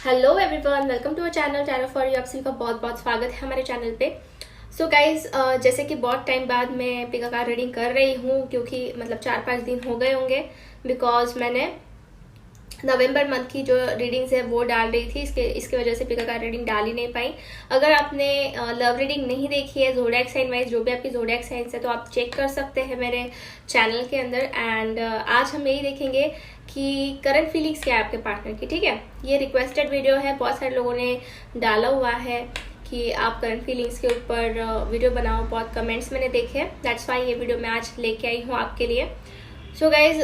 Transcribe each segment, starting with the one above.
Hello everyone, welcome to our channel for you. आप सभी का बहुत बहुत स्वागत है हमारे चैनल पे। सो गाइज, जैसे कि बहुत टाइम बाद मैं पिका का रीडिंग कर रही हूँ, क्योंकि मतलब 4-5 दिन हो गए होंगे, बिकॉज मैंने नवंबर मंथ की जो रीडिंग्स है वो डाल रही थी। इसके वजह से पिका का रीडिंग डाल ही नहीं पाई। अगर आपने लव रीडिंग नहीं देखी है ज़ोडिएक साइन वाइज, जो भी आपकी ज़ोडिएक साइंस है, तो आप चेक कर सकते हैं मेरे चैनल के अंदर। एंड आज हम यही देखेंगे कि करंट फीलिंग्स क्या है आपके पार्टनर की। ठीक है, ये रिक्वेस्टेड वीडियो है, बहुत सारे लोगों ने डाला हुआ है कि आप करंट फीलिंग्स के ऊपर वीडियो बनाओ। बहुत कमेंट्स मैंने देखे, दैट्स वाई ये वीडियो मैं आज लेके आई हूँ आपके लिए। सो गाइज,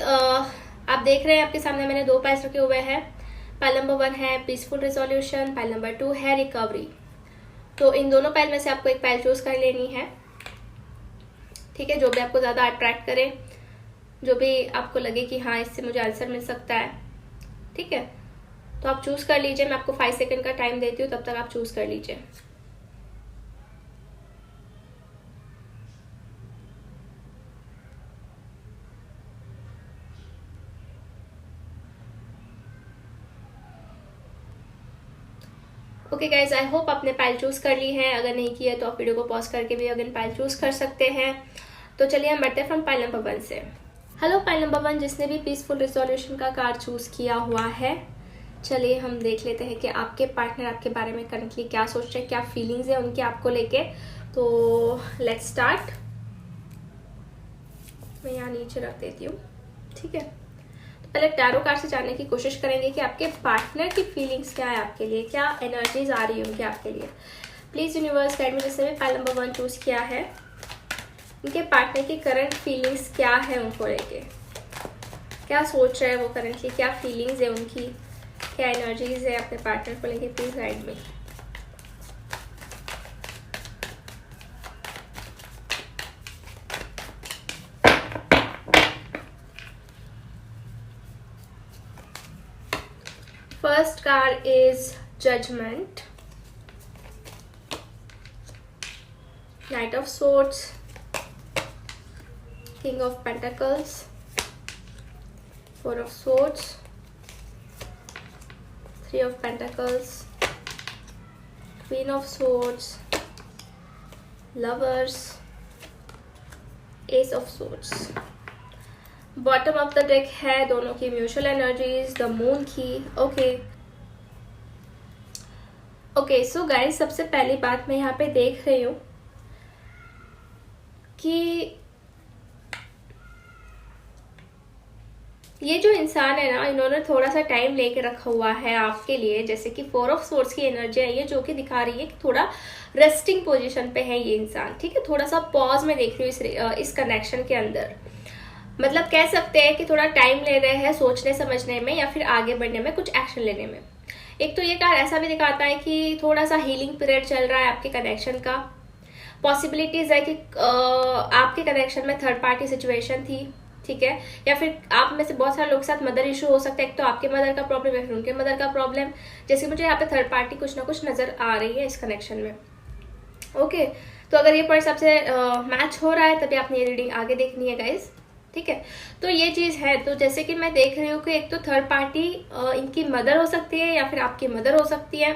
आप देख रहे हैं आपके सामने मैंने 2 पाइल्स रखे हुए हैं। पाइल नंबर 1 है पीसफुल रिजोल्यूशन, पाइल नंबर 2 है रिकवरी। तो इन दोनों पाइल में से आपको एक पाइल चूज कर लेनी है। ठीक है, जो भी आपको ज्यादा अट्रैक्ट करे, जो भी आपको लगे कि हाँ इससे मुझे आंसर मिल सकता है, ठीक है, तो आप चूज कर लीजिए। मैं आपको 5 सेकंड का टाइम देती हूँ, तब तक आप चूज कर लीजिए। ओके गाइज, आई होप आपने पाइल चूज कर ली है। अगर नहीं की है तो आप वीडियो को पॉज करके भी अगेन पाइल चूज कर सकते हैं। तो चलिए हम बढ़ते हैं फ्रॉम पाइल नंबर 1 से। हेलो पाइल नंबर 1, जिसने भी पीसफुल रिजोल्यूशन का कार्ड चूज किया हुआ है, चलिए हम देख लेते हैं कि आपके पार्टनर आपके बारे में करंटली क्या सोच रहे हैं, क्या फीलिंग्स है उनके आपको लेके। तो लेट्स स्टार्ट। मैं यहाँ नीचे रख देती हूँ। ठीक है, तो पहले टैरो कार्ड से जानने की कोशिश करेंगे कि आपके पार्टनर की फीलिंग्स क्या है आपके लिए, क्या एनर्जीज आ रही है उनके आपके लिए। Please universe guide me. जिसने भी पाइल नंबर 1 चूज किया है, उनके पार्टनर की करंट फीलिंग्स क्या है उनको लेके, क्या सोच रहे हैं वो करंटली, क्या फीलिंग्स है उनकी, क्या एनर्जीज है अपने पार्टनर को लेके। Please guide me. First card is Judgment, Knight of Swords, King of Pentacles, 4 of Swords, 3 of Pentacles, Queen of Swords, Lovers, Ace of Swords। Bottom of the deck है दोनों की म्यूचुअल एनर्जीज, द मून की। Okay so guys, सबसे पहली बात मैं यहाँ पे देख रही हूँ कि ये जो इंसान है ना, इन्होंने थोड़ा सा टाइम लेके रखा हुआ है आपके लिए। जैसे कि 4 ऑफ सोर्स की एनर्जी है ये, जो कि दिखा रही है कि थोड़ा रेस्टिंग पोजीशन पे है ये इंसान। ठीक है, थोड़ा सा पॉज में देख रही हूँ इस कनेक्शन के अंदर। मतलब कह सकते हैं कि थोड़ा टाइम ले रहे हैं सोचने समझने में, या फिर आगे बढ़ने में, कुछ एक्शन लेने में। एक तो ये कार्ड ऐसा भी दिखाता है कि थोड़ा सा हीलिंग पीरियड चल रहा है आपके कनेक्शन का। पॉसिबिलिटीज है कि आपके कनेक्शन में थर्ड पार्टी सिचुएशन थी। ठीक है, या फिर आप में से बहुत सारे लोग के साथ मदर इशू हो सकता है। एक तो आपके मदर का प्रॉब्लम या फिर उनके मदर का प्रॉब्लम। जैसे मुझे यहाँ पे थर्ड पार्टी कुछ ना कुछ नजर आ रही है इस कनेक्शन में। ओके, तो अगर ये पॉइंट आपसे मैच हो रहा है तभी आपने ये रीडिंग आगे देखनी है गाइज। ठीक है, तो ये चीज है। तो जैसे कि मैं देख रही हूँ कि एक तो थर्ड पार्टी इनकी मदर हो सकती है, या फिर आपकी मदर हो सकती है,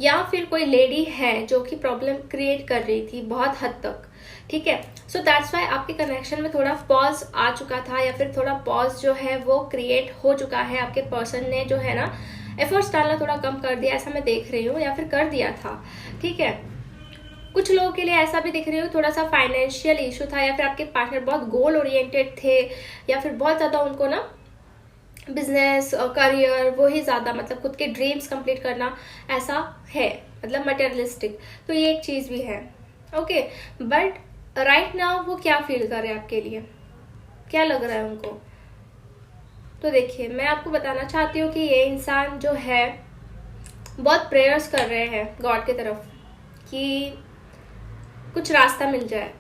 या फिर कोई लेडी है जो कि प्रॉब्लम क्रिएट कर रही थी बहुत हद तक। ठीक है, सो दैट्स वाई आपके कनेक्शन में थोड़ा पॉज आ चुका था, या फिर थोड़ा पॉज जो है वो क्रिएट हो चुका है। आपके पर्सन ने जो है ना एफर्ट्स डालना थोड़ा कम कर दिया, ऐसा मैं देख रही हूँ, या फिर कर दिया था। ठीक है, कुछ लोगों के लिए ऐसा भी दिख रही हो थोड़ा सा फाइनेंशियल इशू था, या फिर आपके पार्टनर बहुत गोल ओरिएंटेड थे, या फिर बहुत ज्यादा उनको ना बिजनेस और करियर वो ही ज्यादा, मतलब खुद के ड्रीम्स कंप्लीट करना ऐसा है, मतलब मटेरियलिस्टिक। तो ये एक चीज भी है। ओके, बट राइट नाउ वो क्या फील कर रहे हैं आपके लिए, क्या लग रहा है उनको। तो देखिए, मैं आपको बताना चाहती हूँ कि ये इंसान जो है बहुत प्रेयर्स कर रहे हैं गॉड की तरफ कि कुछ रास्ता मिल जाए।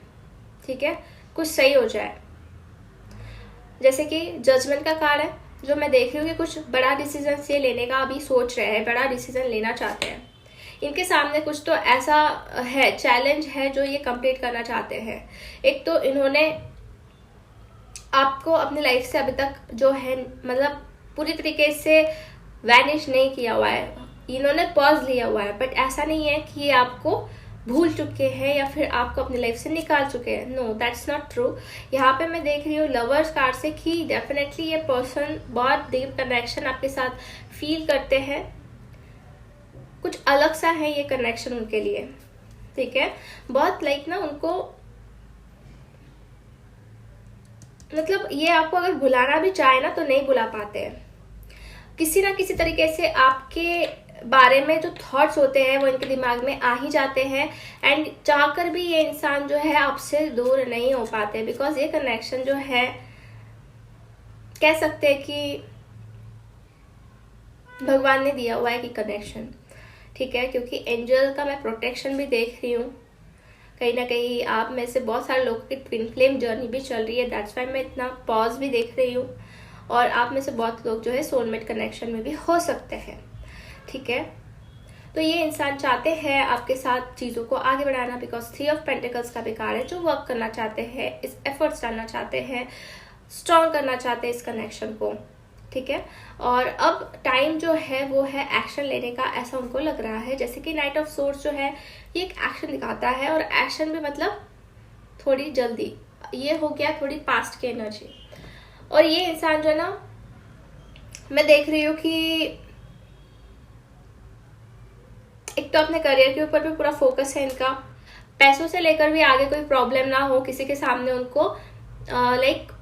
ठीक है, कुछ सही हो जाए। जैसे कि जजमेंट का कार्ड है, जो मैं देख रही हूँ कि कुछ बड़ा डिसीजन ये लेने का अभी सोच रहे हैं, बड़ा डिसीजन लेना चाहते हैं। इनके सामने कुछ तो ऐसा है, चैलेंज है जो ये कंप्लीट करना चाहते हैं। एक तो इन्होंने आपको अपनी लाइफ से अभी तक जो है मतलब पूरी तरीके से वैनिश नहीं किया हुआ है, इन्होंने पॉज लिया हुआ है, बट ऐसा नहीं है कि ये आपको भूल चुके हैं या फिर आपको अपनी लाइफ से निकाल चुके हैं। No, that's not true. यहाँ पे मैं देख रही हूँ लवर्स कार्ड से कि डेफिनेटली ये पर्सन बहुत डीप कनेक्शन आपके साथ फील करते हैं, कुछ अलग सा है ये कनेक्शन उनके लिए, ठीक है। बहुत लाइक ना उनको मतलब ये आपको अगर बुलाना भी चाहे ना तो नहीं बुला पाते हैं, किसी ना किसी तरीके से आपके बारे में जो थॉट्स होते हैं वो इनके दिमाग में आ ही जाते हैं, एंड चाहकर भी ये इंसान जो है आपसे दूर नहीं हो पाते, बिकॉज ये कनेक्शन जो है कह सकते हैं कि भगवान ने दिया हुआ है कि कनेक्शन, ठीक है। क्योंकि एंजल का मैं प्रोटेक्शन भी देख रही हूँ, कहीं ना कहीं आप में से बहुत सारे लोगों की ट्विन फ्लेम जर्नी भी चल रही है, दैट्स वाई मैं इतना पॉज भी देख रही हूँ, और आप में से बहुत लोग जो है सोलमेट कनेक्शन में भी हो सकते हैं, ठीक है। तो ये इंसान चाहते हैं आपके साथ चीज़ों को आगे बढ़ाना, बिकॉज 3 ऑफ पेंटिकल्स का भी कार्ड है, जो वर्क करना चाहते हैं, इस एफर्ट्स डालना चाहते हैं, स्ट्रॉन्ग करना चाहते हैं इस कनेक्शन को, ठीक है। और अब टाइम जो है वो है एक्शन लेने का, ऐसा उनको लग रहा है। जैसे कि नाइट ऑफ सोर्स जो है ये एक एक्शन दिखाता है, और एक्शन भी मतलब थोड़ी जल्दी, ये हो गया थोड़ी पास्ट की एनर्जी। और ये इंसान जो है ना, मैं देख रही हूँ कि एक तो अपने करियर के ऊपर भी पूरा फोकस है इनका, पैसों से लेकर भी आगे कोई प्रॉब्लम ना हो, किसी के सामने उनको लाइक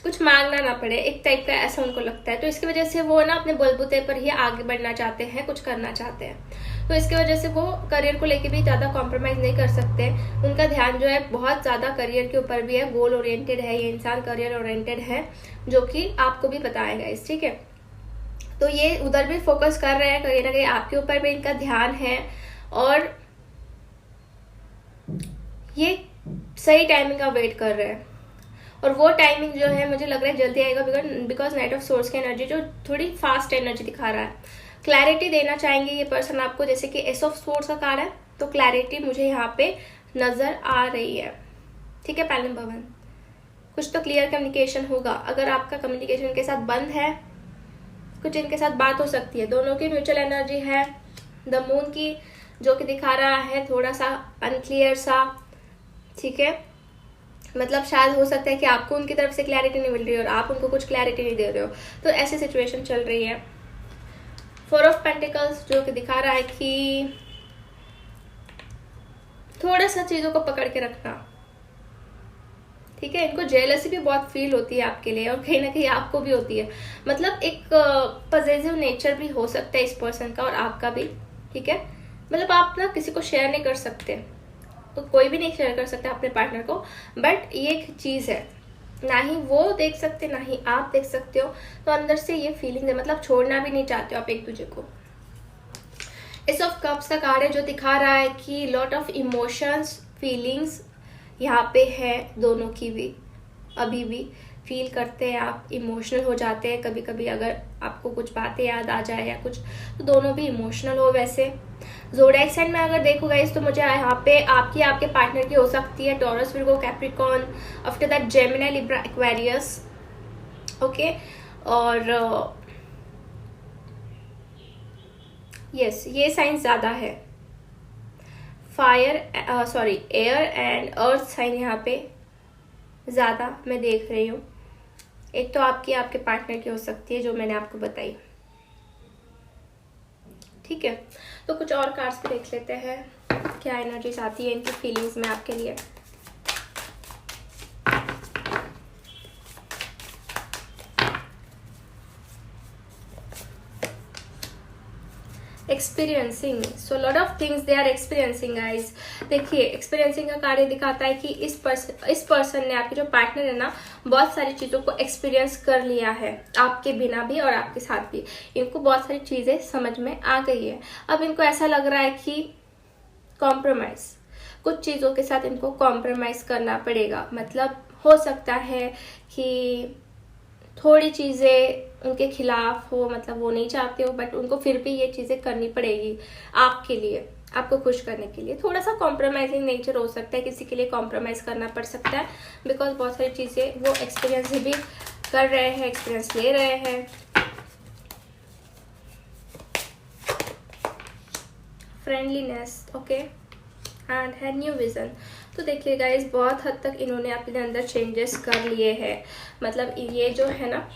कुछ मांगना ना पड़े, एक टाइप का ऐसा उनको लगता है। तो इसकी वजह से वो ना अपने बलबूते पर ही आगे बढ़ना चाहते हैं, कुछ करना चाहते हैं। तो इसकी वजह से वो करियर को लेके भी ज़्यादा कॉम्प्रोमाइज़ नहीं कर सकते, उनका ध्यान जो है बहुत ज़्यादा करियर के ऊपर भी है, गोल ओरिएंटेड है ये इंसान, करियर ओरिएंटेड है, जो कि आपको भी बताएगा इस, ठीक है। तो ये उधर भी फोकस कर रहे हैं, कहीं ना कहीं आपके ऊपर भी इनका ध्यान है, और ये सही टाइमिंग का वेट कर रहे हैं। और वो टाइमिंग जो है मुझे लग रहा है जल्दी आएगा, बिकॉज नाइट ऑफ सोर्स की एनर्जी जो थोड़ी फास्ट एनर्जी दिखा रहा है, क्लैरिटी देना चाहेंगे ये पर्सन आपको, जैसे कि एस ऑफ सोर्स का कार्ड है, तो क्लैरिटी मुझे यहाँ पे नजर आ रही है, ठीक है। पैलम भवन, कुछ तो क्लियर कम्युनिकेशन होगा। अगर आपका कम्युनिकेशन इनके साथ बंद है, कुछ इनके साथ बात हो सकती है, दोनों की म्यूचुअल एनर्जी है। द मून की जो कि दिखा रहा है थोड़ा सा अनक्लियर सा, ठीक है। मतलब शायद हो सकता है कि आपको उनकी तरफ से क्लैरिटी नहीं मिल रही और आप उनको कुछ क्लैरिटी नहीं दे रहे हो, तो ऐसी सिचुएशन चल रही है। 4 ऑफ पेंटिकल्स जो कि दिखा रहा है कि थोड़ा सा चीजों को पकड़ के रखना, ठीक है। इनको जेलसी भी बहुत फील होती है आपके लिए, और कहीं ना कहीं आपको भी होती है, मतलब एक पॉजिटिव नेचर भी हो सकता है इस पर्सन का और आपका भी, ठीक है। मतलब आप ना किसी को शेयर नहीं कर सकते, तो कोई भी नहीं शेयर कर सकता अपने पार्टनर को, बट ये एक चीज है, ना ही वो देख सकते ना ही आप देख सकते हो, तो अंदर से ये फीलिंग है, मतलब छोड़ना भी नहीं चाहते हो आप एक दूसरे को। एस ऑफ कप्स का कार्ड है जो दिखा रहा है कि लॉट ऑफ इमोशंस, फीलिंग्स यहाँ पे है, दोनों की भी अभी भी फील करते हैं आप, इमोशनल हो जाते हैं कभी कभी, अगर आपको कुछ बातें याद आ जाए या कुछ, तो दोनों भी इमोशनल हो। वैसे ज़ोडिएक साइन में अगर देखो गाइस, तो मुझे यहाँ पे आपकी आपके पार्टनर की हो सकती है taurus, Virgo, Capricorn, after that Gemini, Libra, Aquarius, okay. और यस, ये साइन ज़्यादा है, एयर एंड अर्थ साइन यहाँ पे ज़्यादा मैं देख रही हूँ। एक तो आपकी आपके पार्टनर की हो सकती है जो मैंने आपको बताई, ठीक है। तो कुछ और कार्ड्स भी देख लेते हैं, क्या एनर्जीज आती है इनकी फीलिंग्स में आपके लिए। Experiencing, so lot of things they are experiencing guys. देखिए, एक्सपीरियंसिंग का कार्य दिखाता है कि इस पर्सन ने, आपके जो पार्टनर है ना, बहुत सारी चीज़ों को एक्सपीरियंस कर लिया है, आपके बिना भी और आपके साथ भी। इनको बहुत सारी चीज़ें समझ में आ गई है। अब इनको ऐसा लग रहा है कि कॉम्प्रोमाइज़, कुछ चीज़ों के साथ इनको कॉम्प्रोमाइज़ करना पड़ेगा। मतलब हो सकता है कि थोड़ी चीज़ें उनके खिलाफ हो, मतलब वो नहीं चाहते हो, बट उनको फिर भी ये चीज़ें करनी पड़ेगी आपके लिए, आपको खुश करने के लिए। थोड़ा सा कॉम्प्रोमाइजिंग नेचर हो सकता है, किसी के लिए कॉम्प्रोमाइज करना पड़ सकता है, बिकॉज बहुत सारी चीज़ें वो एक्सपीरियंस भी कर रहे हैं, एक्सपीरियंस ले रहे हैं। फ्रेंडलीनेस, ओके, एंड है न्यू विजन। तो देखिए गाइस, बहुत हद तक इन्होंने अपने अंदर चेंजेस कर लिए हैं। मतलब ये जो है ना,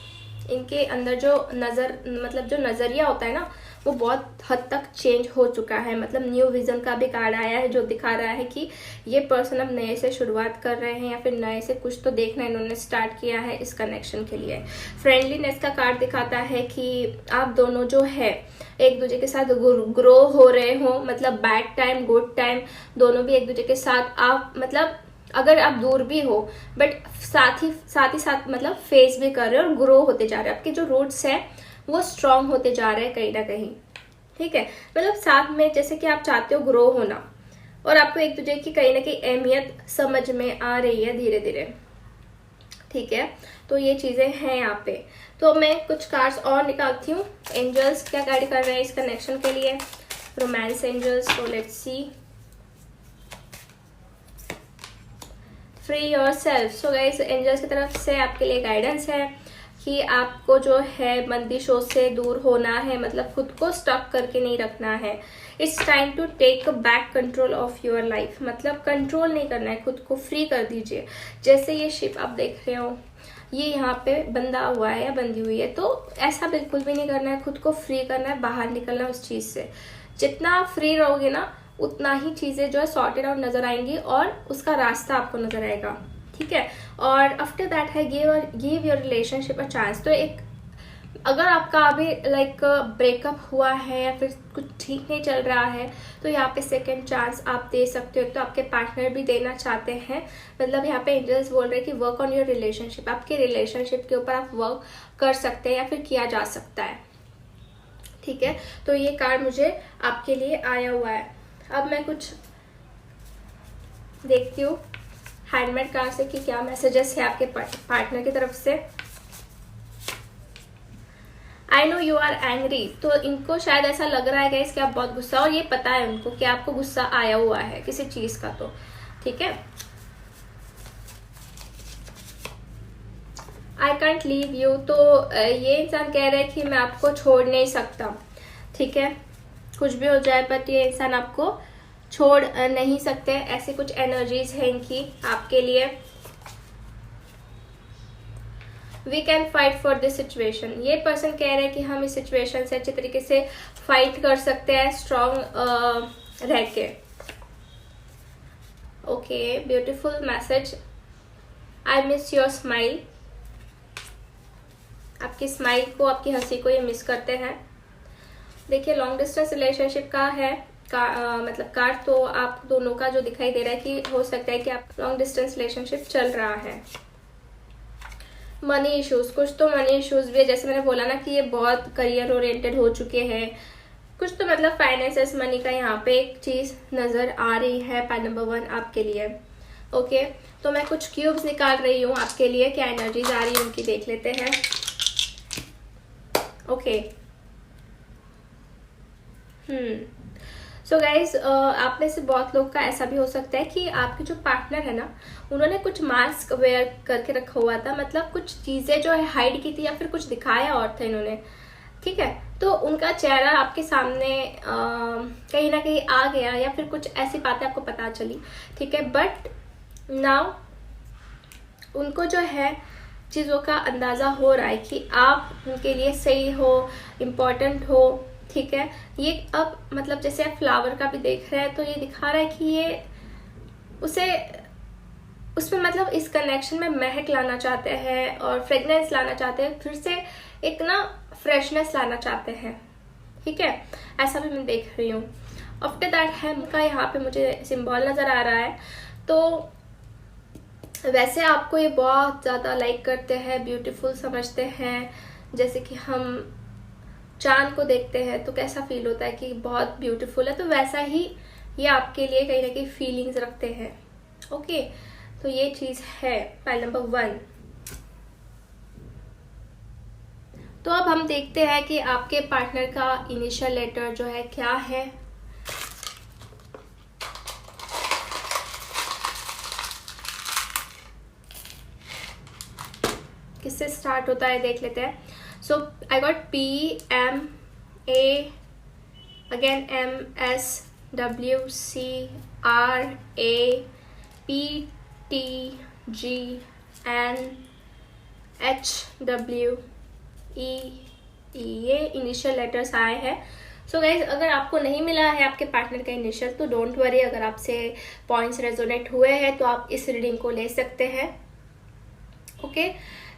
इनके अंदर जो जो नज़रिया होता है ना, वो बहुत हद तक चेंज हो चुका है। मतलब न्यू विजन का भी कार्ड आया है जो दिखा रहा है कि ये पर्सन अब नए से शुरुआत कर रहे हैं या फिर नए से कुछ तो देखना इन्होंने स्टार्ट किया है इस कनेक्शन के लिए। फ्रेंडलीनेस का कार्ड दिखाता है कि आप दोनों जो है एक दूसरे के साथ ग्रो हो रहे हो। मतलब बैड टाइम गुड टाइम दोनों भी एक दूसरे के साथ आप, मतलब अगर आप दूर भी हो बट साथ ही साथ मतलब फेस भी कर रहे हो और ग्रो होते जा रहे हो। आपके जो रूट्स है वो स्ट्रांग होते जा रहे हैं कहीं ना कहीं, ठीक है। मतलब साथ में जैसे कि आप चाहते हो ग्रो होना, और आपको एक दूसरे की कहीं ना कहीं अहमियत समझ में आ रही है धीरे धीरे, ठीक है। तो ये चीजें हैं यहाँ पे। तो मैं कुछ कार्ड्स और निकालती हूँ। एंजल्स क्या गाइड कर रहे हैं इस कनेक्शन के लिए, रोमांस एंजल्स। तो let's see. Free yourself. So guys, angels की तरफ से आपके लिए गाइडेंस है कि आपको जो है बंदिशों से दूर होना है। मतलब खुद को स्टक करके नहीं रखना है। It's time to take back control of your life. मतलब कंट्रोल नहीं करना है, खुद को फ्री कर दीजिए। जैसे ये शिप आप देख रहे हो, ये यहाँ पे बंधा हुआ है या बंधी हुई है, तो ऐसा बिल्कुल भी नहीं करना है। खुद को फ्री करना है, बाहर निकलना है उस चीज से। जितना आप फ्री रहोगे ना, उतना ही चीजें जो है सॉर्टेड आउट नजर आएंगी और उसका रास्ता आपको नजर आएगा, ठीक है। और आफ्टर दैट है give your relationship a chance. तो एक अगर आपका अभी लाइक ब्रेकअप हुआ है या फिर कुछ ठीक नहीं चल रहा है, तो यहाँ पे सेकंड चांस आप दे सकते हो। तो आपके पार्टनर भी देना चाहते हैं। मतलब यहाँ पे एंजल्स बोल रहे हैं कि वर्क ऑन योर रिलेशनशिप। आपके रिलेशनशिप के ऊपर आप वर्क कर सकते हैं या फिर किया जा सकता है, ठीक है। तो ये कार्ड मुझे आपके लिए आया हुआ है। अब मैं कुछ देखती हूँ हैंडमेड कार्ड से कि क्या मैसेजेस है आपके पार्टनर की तरफ से। I know you are angry. तो इनको शायद ऐसा लग रहा है गाइस कि आप बहुत गुस्सा, और ये पता है उनको कि आपको गुस्सा आया हुआ है किसी चीज का, तो ठीक है। I can't leave you. तो ये इंसान कह रहा है कि मैं आपको छोड़ नहीं सकता, ठीक है। कुछ भी हो जाए बट ये इंसान आपको छोड़ नहीं सकते। ऐसी कुछ एनर्जीज है इनकी आपके लिए। We can fight for this situation. ये पर्सन कह रहे हैं कि हम इस सिचुएशन से अच्छे तरीके से फाइट कर सकते हैं स्ट्रॉन्ग रह के। Okay, beautiful message. I miss your smile. आपकी स्माइल को, आपकी हंसी को ये मिस करते हैं। देखिए, लॉन्ग डिस्टेंस रिलेशनशिप का है मतलब कार्ड। तो आप दोनों का जो दिखाई दे रहा है कि हो सकता है कि आप लॉन्ग डिस्टेंस रिलेशनशिप चल रहा है। मनी इश्यूज, कुछ तो मनी इश्यूज भी है। जैसे मैंने बोला ना कि ये बहुत करियर ओरिएंटेड हो चुके हैं। कुछ तो मतलब फाइनेंसेस, मनी का यहाँ पे एक चीज नजर आ रही है। पैन नंबर 1 आपके लिए। ओके, तो मैं कुछ क्यूब्स निकाल रही हूँ आपके लिए। क्या एनर्जीज आ रही है उनकी देख लेते हैं। ओके, सो गाइज, आप में से बहुत लोग का ऐसा भी हो सकता है कि आपके जो पार्टनर है ना, उन्होंने कुछ मास्क वेयर करके रखा हुआ था। मतलब कुछ चीजें जो है हाइड की थी या फिर कुछ दिखाया और था इन्होंने, ठीक है। तो उनका चेहरा आपके सामने कहीं ना कहीं आ गया या फिर कुछ ऐसी बातें आपको पता चली, ठीक है। बट नाउ उनको जो है चीज़ों का अंदाज़ा हो रहा है कि आप उनके लिए सही हो, इम्पोर्टेंट हो, ठीक है। ये अब मतलब जैसे आप फ्लावर का भी देख रहे हैं, तो ये दिखा रहा है कि ये उसमें मतलब इस कनेक्शन में महक लाना चाहते हैं और फ्रेगनेंस लाना चाहते हैं, फिर से एक ना फ्रेशनेस लाना चाहते हैं, ठीक है। ऐसा भी मैं देख रही हूँ। आफ्टर दैट हेम का यहाँ पे मुझे सिंबल नजर आ रहा है। तो वैसे आपको ये बहुत ज़्यादा लाइक करते हैं, ब्यूटीफुल समझते हैं। जैसे कि हम चांद को देखते हैं तो कैसा फील होता है कि बहुत ब्यूटीफुल है, तो वैसा ही ये आपके लिए कहीं ना कहीं फीलिंग्स रखते हैं। ओके, तो ये चीज़ है पाइल नंबर 1। तो अब हम देखते हैं कि आपके पार्टनर का इनिशियल लेटर जो है क्या है। किससे स्टार्ट होता है देख लेते हैं। So I got P, M, A, again M, S, ये इनिशियल लेटर्स आए हैं। सो गाइज, अगर आपको नहीं मिला है आपके पार्टनर का इनिशियल तो डोंट वरी, अगर आपसे पॉइंट्स रेजोनेट हुए हैं तो आप इस रीडिंग को ले सकते हैं। ओके,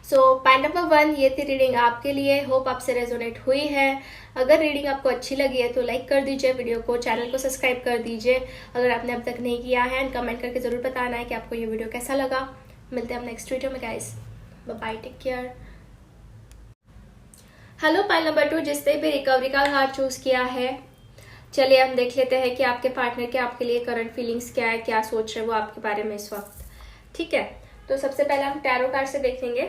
सो पॉइंट नंबर 1, ये थी रीडिंग आपके लिए। होप आपसे रेजोनेट हुई है। अगर रीडिंग आपको अच्छी लगी है तो लाइक कर दीजिए वीडियो को, चैनल को सब्सक्राइब कर दीजिए अगर आपने अब तक नहीं किया है, एंड कमेंट करके जरूर बताना है कि आपको ये वीडियो कैसा लगा। मिलते हैं हम नेक्स्ट वीडियो में guys, bye bye, take care. Hello pile number 2, जिसने भी रिकवरी का कार्ड चूज किया है, चलिए हम देख लेते हैं कि आपके पार्टनर के आपके लिए करंट फीलिंग्स क्या है, क्या सोच रहे हैं वो आपके बारे में इस वक्त। ठीक है, तो सबसे पहले हम टैरो कार्ड से देखेंगे।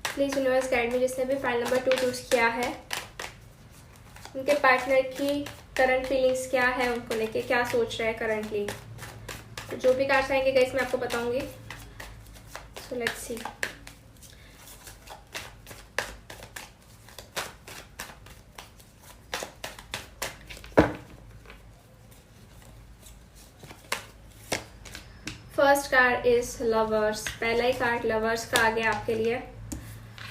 प्लीज यूनिवर्स गाइड में, जिसने भी फाइल नंबर 2 चूज किया है, उनके पार्टनर की करंट फीलिंग्स क्या है, उनको लेके क्या सोच रहे हैं करंटली। तो जो भी कार्ड्स आएंगे गाइस मैं आपको बताऊंगी। So let's see. First card is lovers. पहला ही कार्ड लवर्स का आ गया आपके लिए।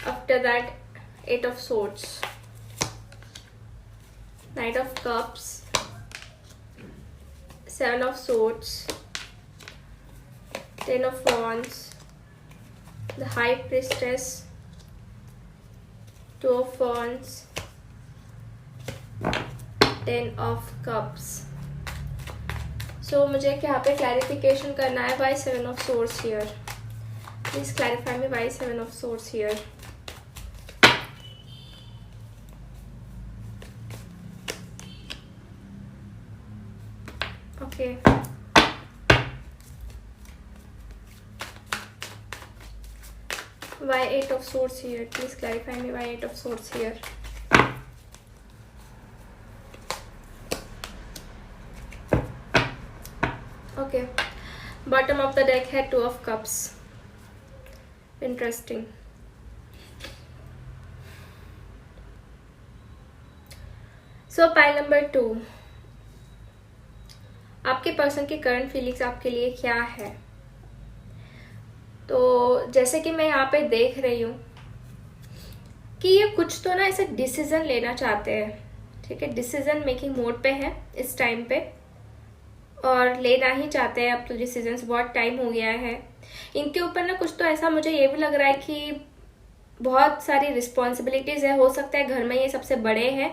After that 8 of swords, night of cups, 7 of swords, 10 of wands, the high priestess, 2 of wands, 10 of cups. So मुझे यहाँ पे क्लैरिफिकेशन करना है, why 7 of swords here? Please clarify me why 7 of swords here. Okay. Why 8 of swords here? Please clarify me why 8 of swords here. Okay. Bottom of the deck है 2 of cups. Interesting. So pile number 2. आपके person की current feelings आपके लिए क्या है? तो जैसे कि मैं यहाँ पे देख रही हूँ कि ये कुछ तो ना ऐसे डिसीजन लेना चाहते हैं। ठीक है, डिसीजन मेकिंग मोड पे है इस टाइम पे, और लेना ही चाहते हैं अब तो डिसीजंस। बहुत टाइम हो गया है इनके ऊपर ना। कुछ तो ऐसा मुझे ये भी लग रहा है कि बहुत सारी रिस्पॉन्सिबिलिटीज है। हो सकता है घर में ये सबसे बड़े हैं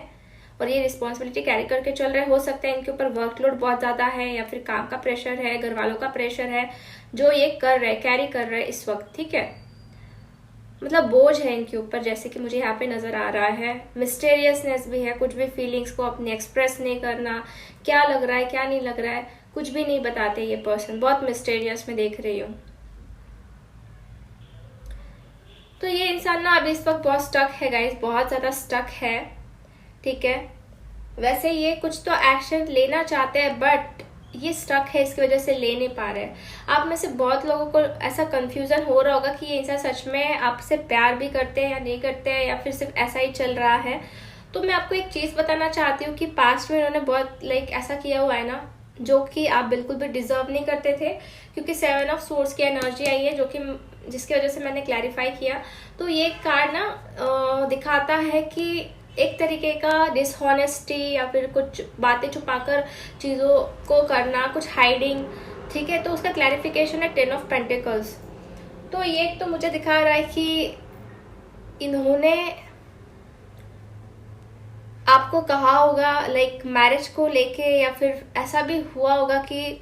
और ये रिस्पॉन्सिबिलिटी कैरी करके चल रहे। हो सकता है इनके ऊपर वर्कलोड बहुत ज़्यादा है, या फिर काम का प्रेशर है, घर वालों का प्रेशर है जो ये कर रहे, कैरी कर रहे इस वक्त। ठीक है, मतलब बोझ है इनके ऊपर, जैसे कि मुझे यहाँ पे नजर आ रहा है। मिस्टेरियसनेस भी है, कुछ भी फीलिंग्स को अपने एक्सप्रेस नहीं करना, क्या लग रहा है क्या नहीं लग रहा है कुछ भी नहीं बताते ये पर्सन। बहुत मिस्टेरियस में देख रही हूँ। तो ये इंसान ना अभी इस वक्त बहुत स्टक है गाइस, बहुत ज्यादा स्टक है। ठीक है, वैसे ये कुछ तो एक्शन लेना चाहते हैं बट ये स्टक है, इसकी वजह से ले नहीं पा रहे। आप में से बहुत लोगों को ऐसा कंफ्यूजन हो रहा होगा कि ये इंसान सच में आपसे प्यार भी करते हैं या नहीं करते हैं, या फिर सिर्फ ऐसा ही चल रहा है। तो मैं आपको एक चीज बताना चाहती हूँ कि पास्ट में इन्होंने बहुत ऐसा किया हुआ है ना जो कि आप बिल्कुल भी डिजर्व नहीं करते थे, क्योंकि 7 ऑफ सोर्स की एनर्जी आई है जो कि जिसकी वजह से मैंने क्लैरिफाई किया। तो ये कार्ड ना दिखाता है कि एक तरीके का डिसऑनेस्टी या फिर कुछ बातें छुपाकर चीज़ों को करना, कुछ हाइडिंग। ठीक है, तो उसका क्लैरिफिकेशन है 10 ऑफ पेंटिकल्स। तो ये तो मुझे दिखा रहा है कि इन्होंने आपको कहा होगा मैरिज को लेके, या फिर ऐसा भी हुआ होगा कि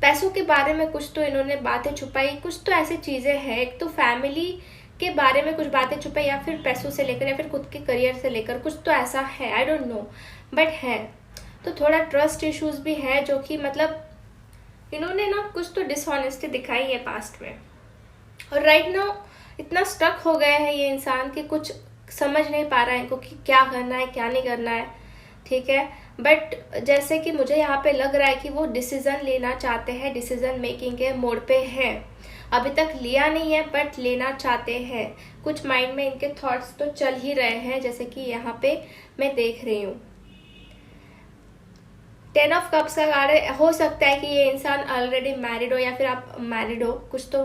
पैसों के बारे में कुछ तो इन्होंने बातें छुपाई। कुछ तो ऐसी चीजें हैं, एक तो फैमिली के बारे में कुछ बातें छुपाई, या फिर पैसों से लेकर, या फिर खुद के करियर से लेकर, कुछ तो ऐसा है। आई डोंट नो बट है। तो थोड़ा ट्रस्ट इश्यूज भी है जो कि इन्होंने ना कुछ तो डिसऑनेस्टी दिखाई है पास्ट में, और राइट नाउ इतना स्टक हो गया है ये इंसान कि कुछ समझ नहीं पा रहा है इनको कि क्या करना है क्या नहीं करना है। ठीक है, बट जैसे कि मुझे यहाँ पे लग रहा है कि वो डिसीजन लेना चाहते हैं, डिसीजन मेकिंग के मोड पे है। अभी तक लिया नहीं है बट लेना चाहते हैं। कुछ माइंड में इनके थॉट्स तो चल ही रहे हैं, जैसे कि यहाँ पे मैं देख रही हूँ। 10 ऑफ कप्स का कार्ड है, हो सकता है कि ये इंसान ऑलरेडी मैरिड हो या फिर आप मैरिड हो, कुछ तो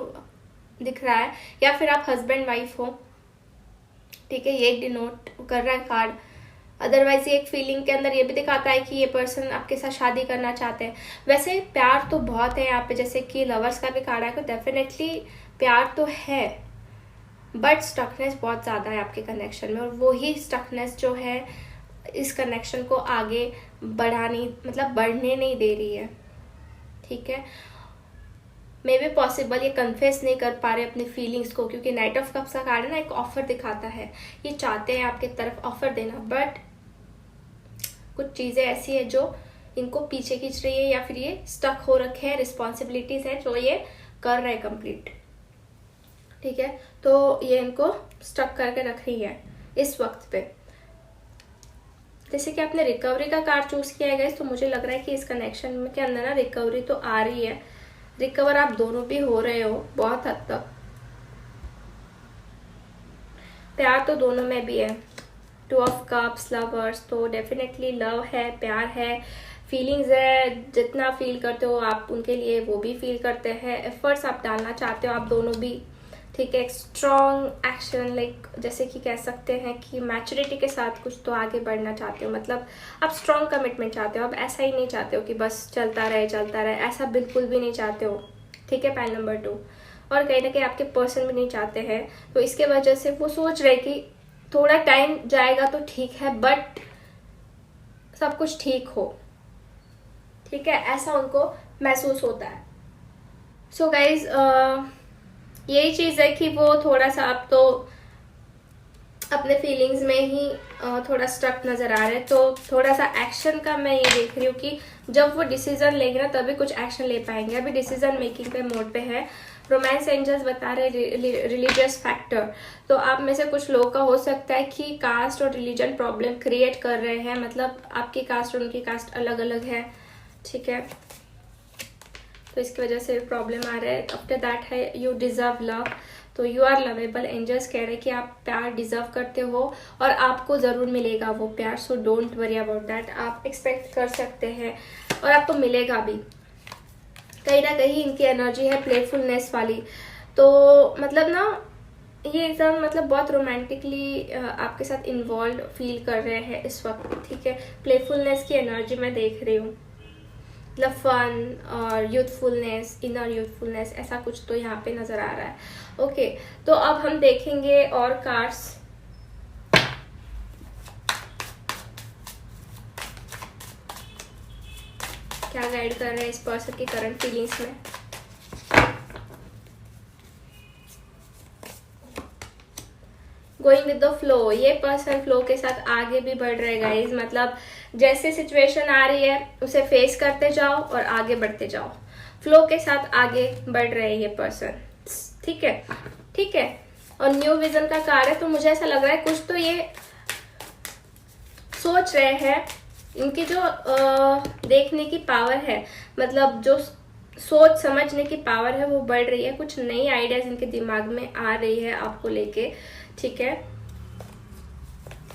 दिख रहा है, या फिर आप हस्बैंड वाइफ हो, ठीक है, ये डिनोट कर रहा है कार्ड। अदरवाइज ये एक फीलिंग के अंदर ये भी दिखाता है कि ये पर्सन आपके साथ शादी करना चाहते हैं। वैसे प्यार तो बहुत है यहाँ पे, जैसे कि लवर्स का भी कार्ड है, तो डेफिनेटली प्यार तो है, बट स्टकनेस बहुत ज़्यादा है आपके कनेक्शन में, और वही स्टकनेस जो है इस कनेक्शन को आगे बढ़ने नहीं दे रही है, ठीक है। मे बी पॉसिबल ये कन्फेस नहीं कर पा रहे अपनी फीलिंग्स को, क्योंकि नाइट ऑफ कप्स का कार्ड है ना, एक ऑफर दिखाता है, ये चाहते हैं आपके तरफ ऑफर देना, बट कुछ चीज़ें ऐसी है जो इनको पीछे खींच रही है, या फिर ये स्टक हो रखे हैं, रिस्पॉन्सिबिलिटीज है जो ये कर रहे हैं कंप्लीट, ठीक है। तो ये इनको स्टक करके रख रही है इस वक्त पे। जैसे कि आपने रिकवरी का कार्ड चूज किया है गाइस, तो मुझे लग रहा है कि इस कनेक्शन में के अंदर ना रिकवरी तो आ रही है, रिकवर आप दोनों भी हो रहे हो बहुत हद तक, प्यार तो दोनों में भी है। 2 ऑफ कप्स, लवर्स, तो डेफिनेटली लव है, प्यार है, फीलिंग्स है, जितना फील करते हो आप उनके लिए वो भी फील करते हैं, एफर्ट्स आप डालना चाहते हो आप दोनों भी, ठीक है। एक स्ट्रॉन्ग एक्शन, लाइक जैसे कि कह सकते हैं कि मैच्योरिटी के साथ कुछ तो आगे बढ़ना चाहते हो, मतलब आप स्ट्रॉन्ग कमिटमेंट चाहते हो, आप ऐसा ही नहीं चाहते हो कि बस चलता रहे, ऐसा बिल्कुल भी नहीं चाहते हो, ठीक है। पाइल नंबर 2, और कहीं ना कहीं आपके पर्सन भी नहीं चाहते हैं, तो इसके वजह से वो सोच रहे कि थोड़ा टाइम जाएगा तो ठीक है, बट सब कुछ ठीक हो, ठीक है, ऐसा उनको महसूस होता है। सो गाइज यही चीज़ है कि वो थोड़ा सा आप तो अपने फीलिंग्स में ही थोड़ा स्टक नज़र आ रहे हैं, तो थोड़ा सा एक्शन का मैं ये देख रही हूँ कि जब वो डिसीजन लेंगे ना तभी कुछ एक्शन ले पाएंगे, अभी डिसीजन मेकिंग के मोड पे है। रोमांस एंजल्स बता रहे रिलीजियस फैक्टर, तो आप में से कुछ लोगों का हो सकता है कि कास्ट और रिलीजन प्रॉब्लम क्रिएट कर रहे हैं, मतलब आपकी कास्ट और उनकी कास्ट अलग अलग है, ठीक है, तो इसकी वजह से प्रॉब्लम आ रहा है। आफ्टर दैट है यू डिजर्व लव, तो यू आर लवेबल, एंजल्स कह रहे हैं कि आप प्यार डिजर्व करते हो और आपको ज़रूर मिलेगा वो प्यार, so don't worry about that, आप एक्सपेक्ट कर सकते हैं और आपको मिलेगा भी। कहीं ना कहीं इनकी एनर्जी है प्लेफुलनेस वाली, तो मतलब ना ये एकदम मतलब बहुत रोमांटिकली आपके साथ इन्वॉल्व फील कर रहे हैं इस वक्त, ठीक है। प्लेफुलनेस की एनर्जी मैं देख रही हूँ, मतलब फन और यूथफुलनेस, इनर यूथफुलनेस, ऐसा कुछ तो यहाँ पे नजर आ रहा है। ओके, तो अब हम देखेंगे और कार्ड्स। क्या गाइड कर रहे हैं इस पर्सन की करंट फीलिंग्स में। गोइंग विद द फ्लो, ये पर्सन फ्लो के साथ आगे भी बढ़ रहे गाइज, मतलब जैसे सिचुएशन आ रही है उसे फेस करते जाओ और आगे बढ़ते जाओ, फ्लो के साथ आगे बढ़ रहे हैं ये पर्सन, ठीक है, ठीक है। और न्यू विजन का कार्ड है, तो मुझे ऐसा लग रहा है कुछ तो ये सोच रहे हैं, इनकी जो देखने की पावर है, मतलब जो सोच समझने की पावर है वो बढ़ रही है, कुछ नई आइडियाज इनके दिमाग में आ रही है आपको लेके, ठीक है।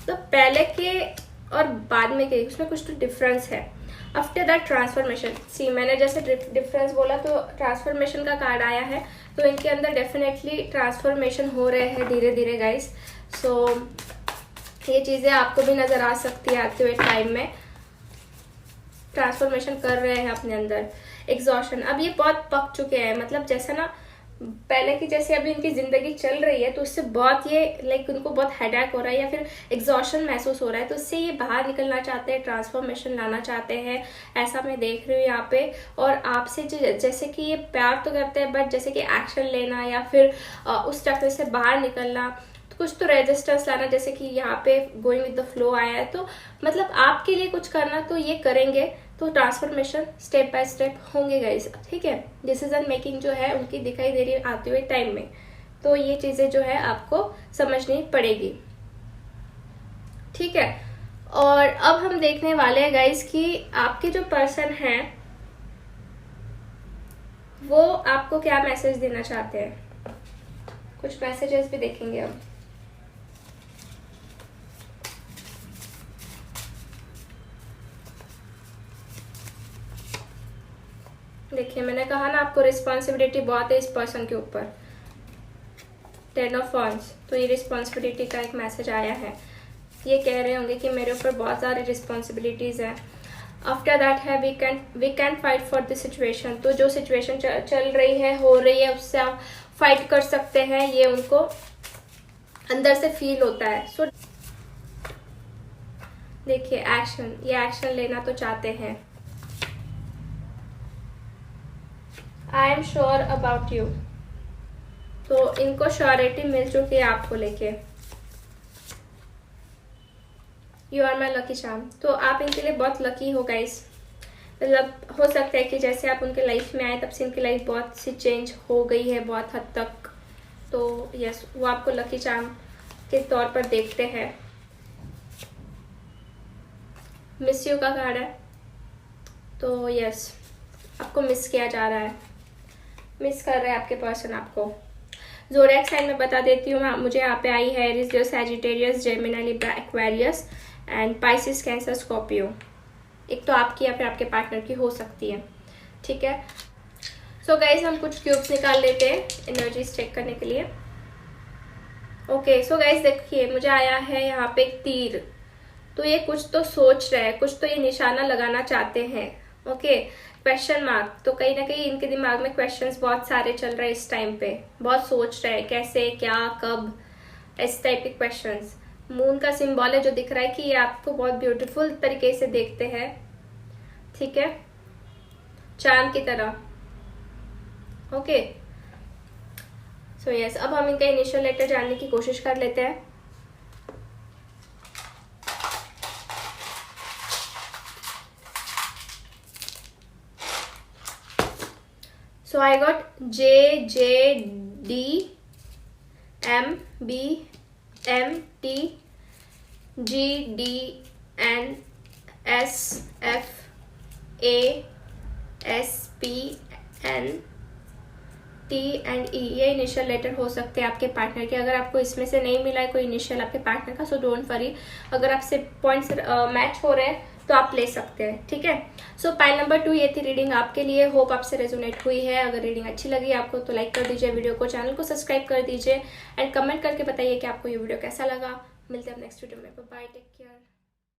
तो पहले के और बाद में के उसमें कुछ तो डिफरेंस है। आफ्टर दैट ट्रांसफॉर्मेशन, सी मैंने जैसे डिफरेंस बोला तो ट्रांसफॉर्मेशन का कार्ड आया है, तो इनके अंदर डेफिनेटली ट्रांसफॉर्मेशन हो रहे हैं धीरे धीरे गाइस। सो ये चीज़ें आपको भी नज़र आ सकती है आते हुए टाइम में, ट्रांसफॉर्मेशन कर रहे हैं अपने अंदर। एग्जॉशन, अब ये बहुत पक चुके हैं, मतलब जैसा ना पहले की जैसे अभी इनकी जिंदगी चल रही है तो उससे बहुत ये लाइक उनको बहुत हेडेक हो रहा है या फिर एग्जॉशन महसूस हो रहा है, तो उससे ये बाहर निकलना चाहते हैं, ट्रांसफॉर्मेशन लाना चाहते हैं, ऐसा मैं देख रही हूँ यहाँ पे। और आपसे जैसे कि ये प्यार तो करते हैं, बट जैसे कि एक्शन लेना या फिर उस चक्कर से बाहर निकलना, तो कुछ तो रेजिस्टेंस लाना, जैसे कि यहाँ पे गोइंग विद द फ्लो आया है, तो मतलब आपके लिए कुछ करना तो ये करेंगे, तो ट्रांसफॉर्मेशन स्टेप बाय स्टेप होंगे गाइस, ठीक है। डिसीजन मेकिंग जो है उनकी दिखाई दे रही है आते हुए टाइम में, तो ये चीजें जो है आपको समझनी पड़ेगी, ठीक है। और अब हम देखने वाले हैं गाइस कि आपके जो पर्सन हैं वो आपको क्या मैसेज देना चाहते हैं, कुछ मैसेजेस भी देखेंगे अब। देखिए मैंने कहा ना आपको रिस्पॉन्सिबिलिटी बहुत है इस पर्सन के ऊपर। 10 ऑफ वांड्स, तो ये रिस्पॉन्सिबिलिटी का एक मैसेज आया है। ये कह रहे होंगे कि मेरे ऊपर बहुत सारी रिस्पॉन्सिबिलिटीज़ हैं। आफ्टर दैट है we can fight for this situation, तो जो सिचुएशन चल रही है, हो रही है, उससे आप फाइट कर सकते हैं, ये उनको अंदर से फील होता है। सो देखिए एक्शन, ये एक्शन लेना तो चाहते हैं। I am sure about you, तो इनको श्योरिटी मिल चुकी है आपको लेके। You are my lucky charm, तो आप इनके लिए बहुत लकी हो गाइस। मतलब हो सकता है कि जैसे आप उनके लाइफ में आए तब से इनकी लाइफ बहुत सी चेंज हो गई है बहुत हद तक। तो यस, वो आपको लकी चार्म के तौर पर देखते हैं। मिस यू का कार्ड है, तो यस आपको मिस किया जा रहा है, मिस कर रहे हैं आपके पर्सन आपको। ज़ोडिएक साइन में बता देती हूँ, मुझे यहाँ पे आई है Aries, Leo, Sagittarius, Gemini, Libra, Aquarius and Pisces, cancer, Scorpio. एक तो आपकी या फिर आपके पार्टनर की हो सकती है, ठीक है। सो गाइज हम कुछ क्यूब्स निकाल लेते हैं एनर्जीज चेक करने के लिए। ओके सो गाइज देखिए मुझे आया है यहाँ पे एक तीर, तो ये कुछ तो सोच रहे हैं, कुछ तो ये निशाना लगाना चाहते हैं। ओके, क्वेश्चन मार्क, तो कहीं ना कहीं इनके दिमाग में क्वेश्चंस बहुत सारे चल रहे हैं इस टाइम पे, बहुत सोच रहे हैं कैसे, क्या, कब, इस टाइप के क्वेश्चंस। मून का सिंबल है जो दिख रहा है कि ये आपको बहुत ब्यूटीफुल तरीके से देखते हैं, ठीक है, चांद की तरह। ओके सो यस, अब हम इनका इनिशियल लेटर जानने की कोशिश कर लेते हैं। So I got J, J, D, M, B, M, T, G, D, N, S, F, A, S, P, N, T and E। ये इनिशियल लेटर हो सकते हैं आपके पार्टनर के। अगर आपको इसमें से नहीं मिला है कोई इनिशियल आपके पार्टनर का, सो डोंट वरी, अगर आपसे पॉइंट्स मैच हो रहे हैं तो आप ले सकते हैं, ठीक है। सो पाइल नंबर 2 ये थी रीडिंग आपके लिए। होप आपसे रेजोनेट हुई है। अगर रीडिंग अच्छी लगी आपको तो लाइक कर दीजिए वीडियो को, चैनल को सब्सक्राइब कर दीजिए एंड कमेंट करके बताइए कि आपको ये वीडियो कैसा लगा। मिलते हैं नेक्स्ट वीडियो में, बाय, टेक केयर।